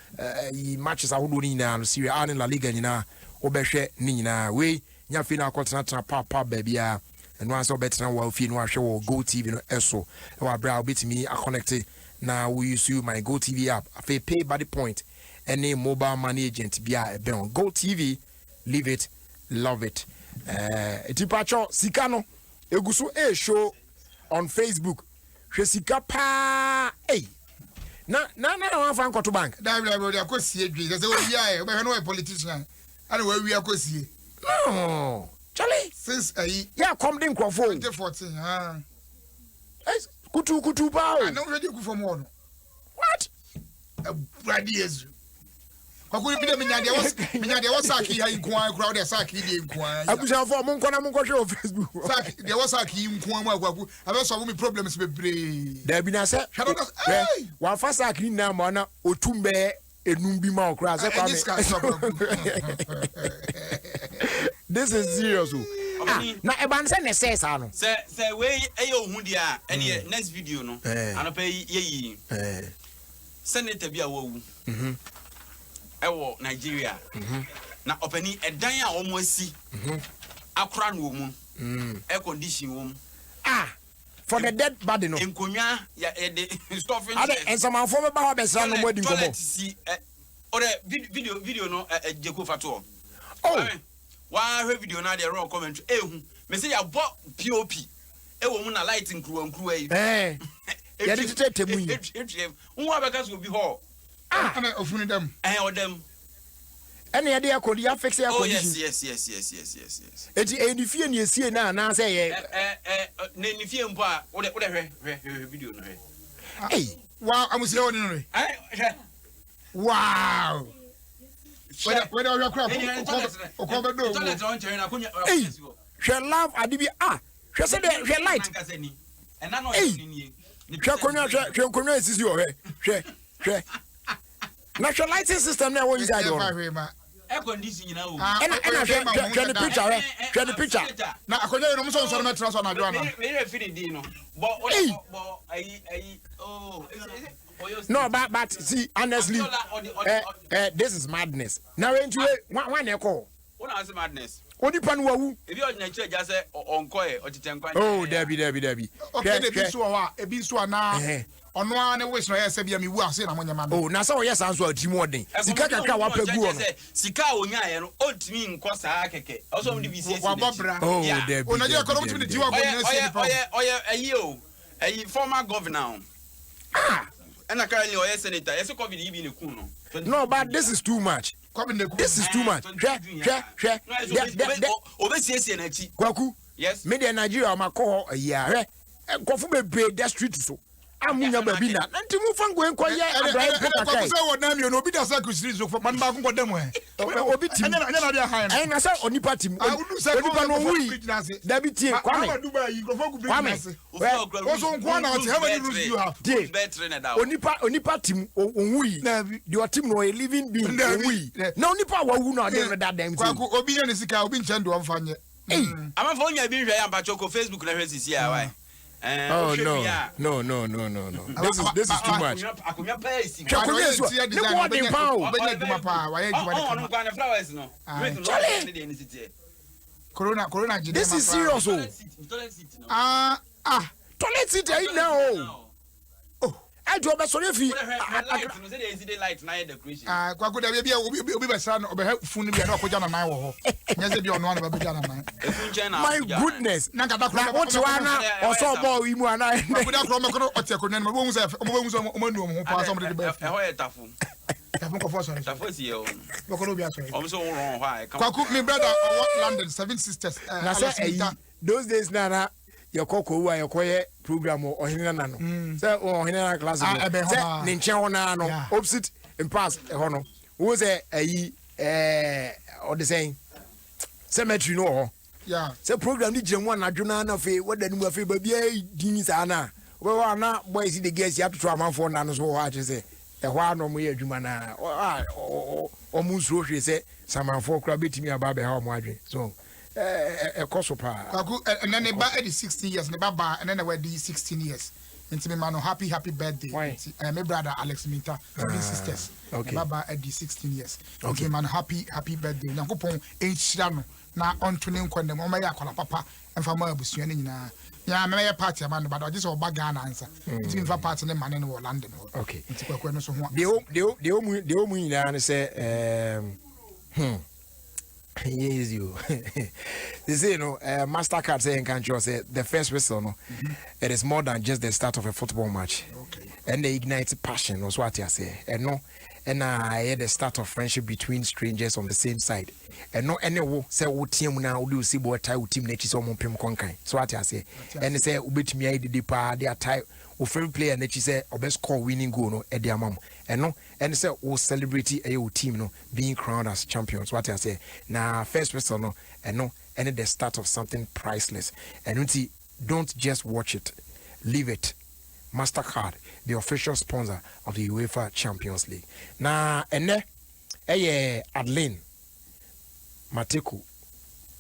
matches, I would do in Syria, and La Liga, Obeshe, Nina, way, Yafina, Continental, Papa, baby. And once I better now, Ofie no show Go TV no eso. Our brow bit me I connected. Now we use my Go TV app. I pay by the point. Any mobile money agent be a on Go TV. Leave it, love it. Etipacho Sikano Egusu show on Facebook. Sika pa na one fan to bank. That we are going to see. There's a no politician. And where we are going to see. No. Charlie, since come in Crawford 2014. Kutu bao. I know ready for more. What? Radies. How could be the Minya was Saki inquire crowd as Saki inquire. I was for Monko show Facebook. There was Saki inquire. I was having problems with Bray. There be Nasa. One fast Saki now, Mana, Otumbe, a Numbi Mao cross. This is serious. Now, a man says, I know. Say, way, ayo, Hundia, any next video, no, and I pay ye. Send it to be a woo. Nigeria. Now, opening a dia almost see a crown woman, air condition woman. For the dead body, no. In Kunya, stuffing and some former Babas on wedding to see or a video, no, a Jacob Fato. Oh. Why video now? They wrong comment. Me say I bought POP. Woman a lighting crew and crew. Yeah, this is a me. Who will be hall? Offering them. Or them. Any idea could you fix it? Oh, yes. It's if you see now, say, if you whatever video. Hey, wow, I was ordinary. Wow. Where are your crap? Hey, she love Adibi. She said she light. And I know she national lighting system now inside air conditioning now. And the picture. Now I could not so much trust on a drama. No, but see, honestly, this is madness. Now, ain't you one echo? What is madness? What do you want? If you're in nature, just say on coy or to oh, Debbie. Okay, the beast one now. On one wish no yes be me wo ase na monya man. Oh, na so yes answer timodin. Sika kakra wa pagu no. Sika onya ye no ontimi nko saa keke. Also we be say. Wa bobra. Oh, Debbie. O na je ko no timi diwa go na say. Oye former governor. And I can't hear senator. Yes, COVID even a cool. No, but this is too much. This is too much. Kwaku. Yes. Media Nigeria ma call a year. Kofu be break that street so. amunya babi na nti mu fango enko ye Abraham Pokakai say what name you no be the secretary so man ba ko dem obi tim anya na dia han ai na say onipa tim onipa no wi da bi tie kwame also nko na how many rules you have onipa tim onwi the otim no a living being onwi na onipa wa wu na dey that dem kwako obi nya ne sika obi nche ndo amfanye ama fo nya bi hwe ya mpa choko Facebook na hwe sisi ya why oh no. This is too much. Akonya pay si. Akonya so. Ne ko de pa o. Obenye duma pa, wa ye duma de. Oh, no kwa na flowers no. Corona jide. This is serious o. Toilet seat aí now. I do be sorry fi. Kwa ko da bia obi be sa no obe ha funu bia na okoja na nan wo ho. Nya se bia ono na ba bia na nan. My goodness. Na kada ko na what wana oso bo imu ana. Ko da ko me ko ote ko nan mo bo hu so mo nu ho pa so mo de be. E ho ye tafo. Tafo ko fo so. Tafo si ye o. Mo ko no bia so. O so won ho ai. Kwa ko me brother London 7 sisters. Na say those days na your koko wa your koye program o hinna na no say o hinna class say ne nche ho na no opposite in pass e ho no wo say ayi o de saying cemetery no ho say program ni jire mu na dwona na fe wada ni mu afi ba bia din sa na we wa na boys the girls ya to amanfo na no so ho a che say e ho ano mo ye adwuma na o mu nsuo hwe say samanfo kra betimi aba be ha o mo adwen so kosopa and then about 16 years and then we did 16 years into me man happy birthday my brother Alex Minta 7 sisters baba at 16 years okay man happy birthday nyankopon enhyira no na onto ne nkwande mo ya akola papa emfa ma abusua ne nyina ya me ya party man but just oba Ghana answer into me fa party ne man ne London okay into kwakwa no so ho de o mu nyina ne say yes you they say MasterCard say in country say the first whistle no it is more than just the start of a football match and they ignite passion was what I say and the start of friendship between strangers on the same side and no any wo say wo team na wo do see boy tie wo team na chi so mo pem konkan so what I say and say obetumi ai didi pa they tie wo favorite player na chi say obes score winning goal no e dey amam and say wo celebrate your team no being crowned as champions what I say na first person no and the start of something priceless and don't just watch it leave it. MasterCard, the official sponsor of the UEFA Champions League. Na ene Adeline Mateku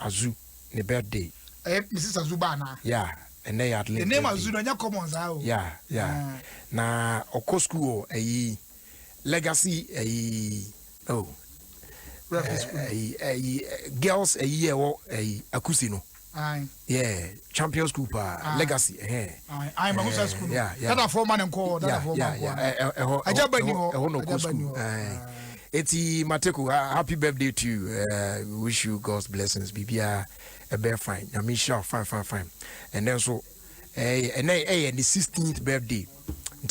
Azu ne birthday. Mrs. Azubana. Yeah, ene Adeline. The name Azu no nya common za o. Yeah. Na okosku legacy girls akusi no. Yeah, Champions Group legacy I'm a Musa school. That a foreman and call that Eti Mateku, happy birthday to you. Wish you God's blessings. Bibia a bear fine. Yamisha fine. And then so and the 16th birthday.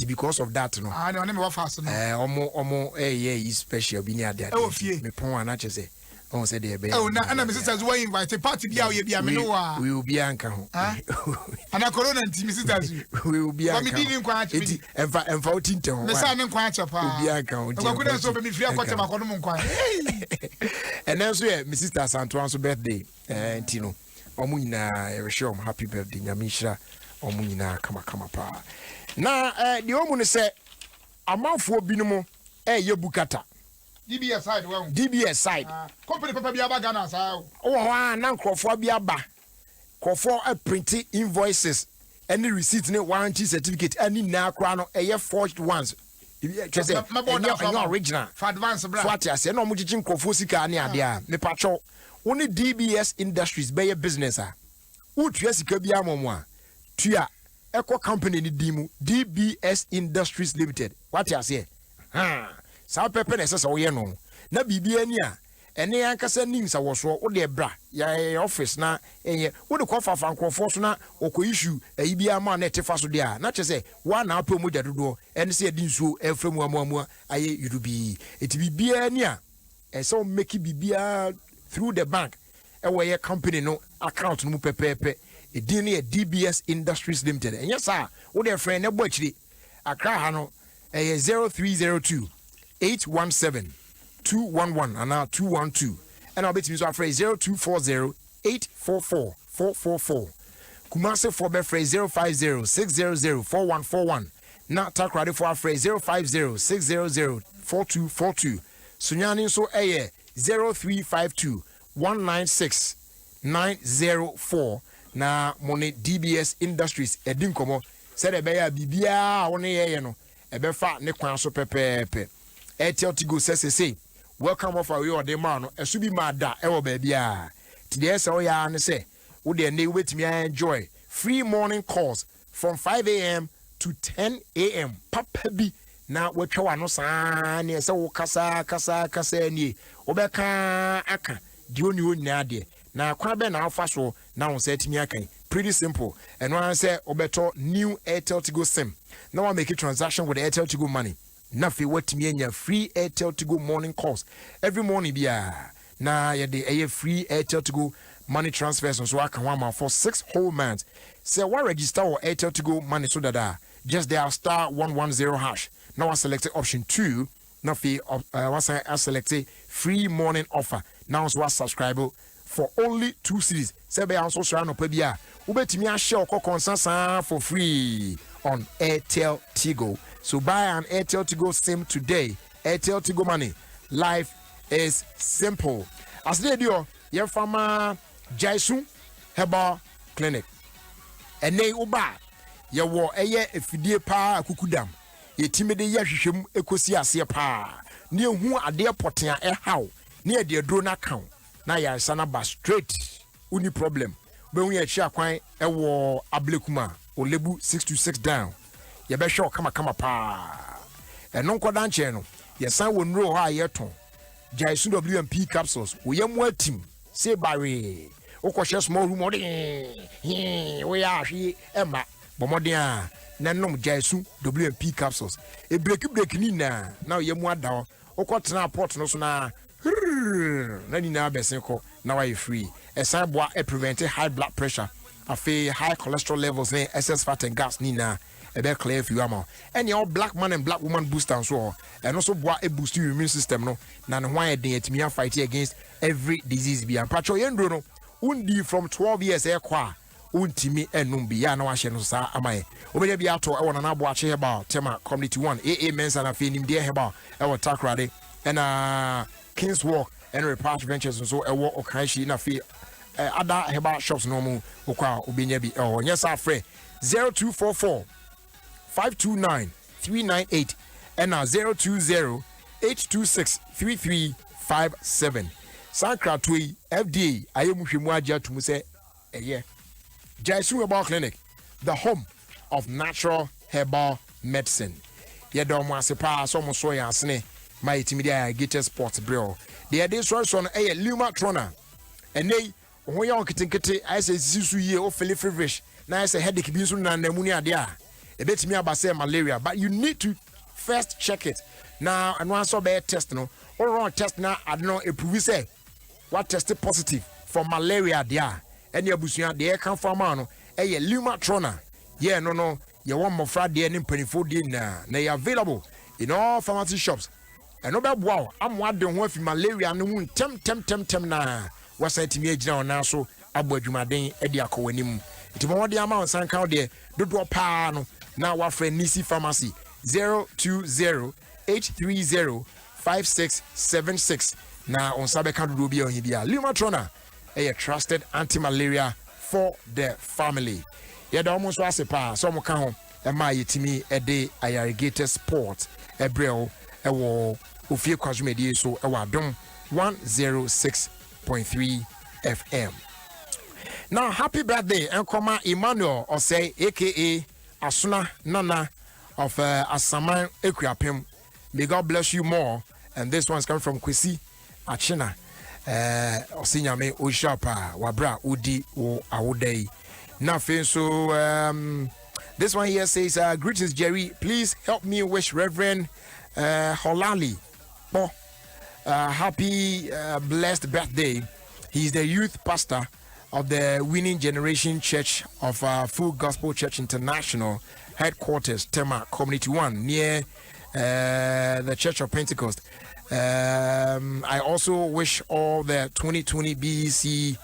Because of that, no. I don't know what fast. Omo is special. Be near that. Ofie. Me pon anache say. On said there be. Oh, na Mrs. Azu invite a party be out here be ameno. We will be anka ho. Ana corona nti Mrs. Azu. We will be anka. Me didn't quite me. Emfa otinte ho. Me say na nkwa chapa. We be anka ho. Ko ko so be me free akwacha makono mo nkwa. And then so Mrs. Santoan's birthday ntino. Omo nyina e wish happy birthday nyamishira. Omo nyina kama pa. Na the omo ne say amanfo binumo ye bukata. DBS side well. DBS side. Company papa bi aba Ghana sa. Oh na nkrofo bi aba. Krofo print invoices any receipt ne warranty certificate any na kra no forged ones. Just say original. For advance bra. What I say no mo gigin krofo sika ne ade a me pacho. Only DBS Industries be business a. Utua sika bi amomo a. Tua Eco company ni dimu DBS Industries Limited. What I say? Sa pepe na sesa wo ye no na bibia ni a ene ankasa nim sa wo so wo de bra ya office na enye wo de ko fafa nkrofo so na okọ issue ayi bia ma na etefa so de a na che se wa na apẹ mo jadodo ene se edi nsuo efremu amu aye yurubi eti bibia ni a so make bibia through the bank wo ye company no account no pepepe edin ne DBS Industries Limited enye sa wo de friend na bo akiri Accra hano 0302 817 211 and 212 and I'll bet you so phrase 0240 844 444 Kumasi for be phrase 050 600 4141 na takrade for phrase 050 600 4242 Sunyani so 0352 196 904 na money DBS Industries edinkomo said e be ya bibia won ye no e be fa ne kwan so pepepe Airtel Tigo say welcome of our your man no esu bi ma da e wo ba bia ti dey say o ya ne say wo de ne wetimi enjoy free morning calls from 5 a.m. to 10 a.m. papa bi na wotwa wa no saa ne say wo kasa ni wo be ka aka di oni onya de na kwa be na afa so na won say timi akan pretty simple and one say obeto new Airtel Tigo sim now I make a transaction with Airtel Tigo money na fe watimi anya free Airtel Tigo morning calls every morning bia na ye de free Airtel Tigo money transfers so aka one for 6 whole months say what register or Airtel Tigo money so that just dial *110# now I select option 2 na fe once I select free morning offer now so subscribe for only 2 cedis. Sebe also share no pebia. Ubetimi a share konsansa for free on Airtel Tigo. So buy an Airtel Tigo SIM today. Airtel Tigo money. Life is simple. As they do, ye fama Jaisu Herbal Clinic. Ene uba ye wo eye efidie pa akukudam. Ye timede ye hwehwem ekosi ase pa. Ne hu ade poten a haw. Ne de dro na kan. Na ya sana ba straight uni problem be hu ya chia kwan e wo ablekuma o lebu 626 down ye be hwe kama pa eno nkoda nche no ye san wo nro ha ye ton Jaisu WMP capsules wo ye mu atim say bare wo ko hwe small room wo ya hwe ema bomoden a na nom Jaisu WMP capsules e break ni na ye mu ada wo ko tena port no so na na ni na besenko na why free esan boa e prevent high blood pressure afi high cholesterol levels and excess fat and gas ni na e be clear for you am and your black man and black woman booster so and also boa e boost your immune system no na no why dey etimi fight against every disease bi ampacho yendro no undi from 12 years e kwa untimi enum bi ya na wa hye no sa amaye obeya bi ato e wona na boa che heba tema community 1 AA mensa na fe nim de heba e wo takrade and King's Walk and Repart Ventures and so a walk of Kanshi na fi other heba shops no mu okwa obinya bi yes our friend 0244 529 398 and 020 826 3357 Sankra Tui FDA ayemuhwemu agya tumu se Jaisu Herbal Clinic, the home of natural herbal medicine. Yedom wasepa so mo so yasne my media Gator Sports Bro. The idea source on a Luma Trona. And they, when you are getting I say, Zisu ye or Philip Frivish. Now I say, headache beans and pneumonia there. A bit me about say malaria, but you need to first check it. Now, and once so bad test no, or wrong test now, I don't know if we say what tested positive for malaria there. And your busia, the air come from a Luma Trona. Yeah, no, you want more Friday and 24 dinner. They are available in all pharmacy shops. And no wow, I'm wondering what malaria no tem na was at me now so abwajumaden ediako wenim. It mo the amount san count there do pa no now our friend Nisi Pharmacy 020 830 5676 na on sabe kan do bi on hibia Lumatrona a trusted anti-malaria for the family. Yeah, the almost was a pa so mo kan ho e ma yetimi e de irrigated sport e brel e wo Ofie Kwanso media so e wa Adom 106.3 FM. Now happy birthday Enkoma Emmanuel or say aka Asuna Nana of Asaman Ekuapem. May God bless you more. And this one's coming from Kwesi Achina. Osinyame Oshapa Wabra Udi o Awodei. Nothing so this one here says greetings Jerry. Please help me wish Reverend Holali happy blessed birthday. He's the youth pastor of the Winning Generation Church of Full Gospel Church International headquarters, Tema Community 1, near the Church of Pentecost. I also wish all the 2020 BCE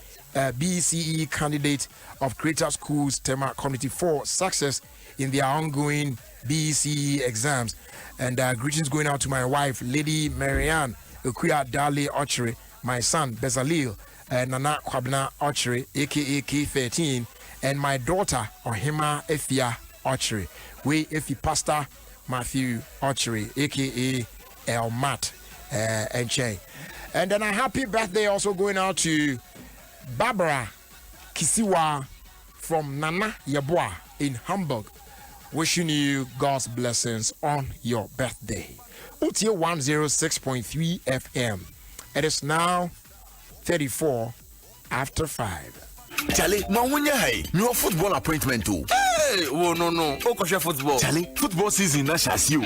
candidate of Creator Schools, Tema Community 4, success in their ongoing BCE exams. And greetings going out to my wife, Lady Marianne Okuya Dali Ochre, my son, Bezalel Nana Kwabna Ochre, aka K13, and my daughter, Ohima Efia Ochre. We Efi Pastor Matthew Ochre, aka El Mat and Che. And then a happy birthday also going out to Barbara Kisiwa from Nana Yabwa in Hamburg. Wishing you God's blessings on your birthday. Utie 106.3 FM. It is now 34 after 5. Charlie, hey, your football appointment too. Hey, oh no, football. Charlie, football season, that's as you.